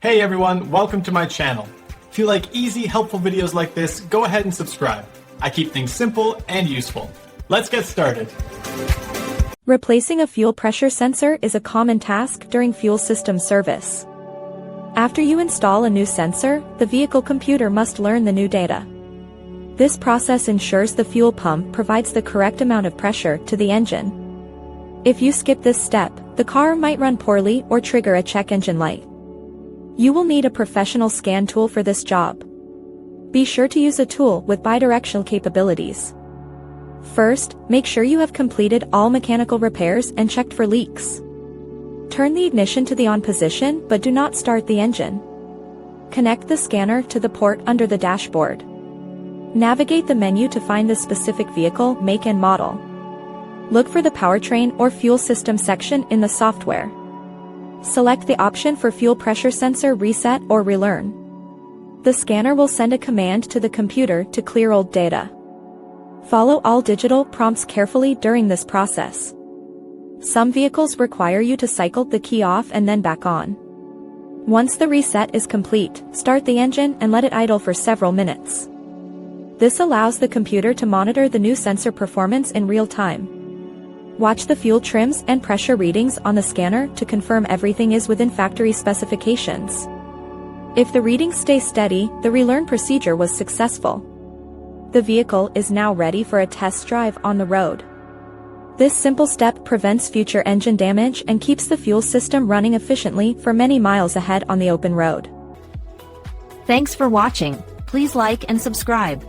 Hey everyone, welcome to my channel. If you like easy, helpful videos like this, go ahead and subscribe. I keep things simple and useful. Let's get started. Replacing a fuel pressure sensor is a common task during fuel system service. After you install a new sensor, the vehicle computer must learn the new data. This process ensures the fuel pump provides the correct amount of pressure to the engine. If you skip this step, the car might run poorly or trigger a check engine light. You will need a professional scan tool for this job. Be sure to use a tool with bidirectional capabilities. First, make sure you have completed all mechanical repairs and checked for leaks. Turn the ignition to the on position but do not start the engine. Connect the scanner to the port under the dashboard. Navigate the menu to find the specific vehicle, make and model. Look for the powertrain or fuel system section in the software. Select the option for fuel pressure sensor reset or relearn. The scanner will send a command to the computer to clear old data. Follow all digital prompts carefully during this process. Some vehicles require you to cycle the key off and then back on. Once the reset is complete, start the engine and let it idle for several minutes. This allows the computer to monitor the new sensor performance in real time. Watch the fuel trims and pressure readings on the scanner to confirm everything is within factory specifications. If the readings stay steady, the relearn procedure was successful. The vehicle is now ready for a test drive on the road. This simple step prevents future engine damage and keeps the fuel system running efficiently for many miles ahead on the open road. Thanks for watching. Please like and subscribe.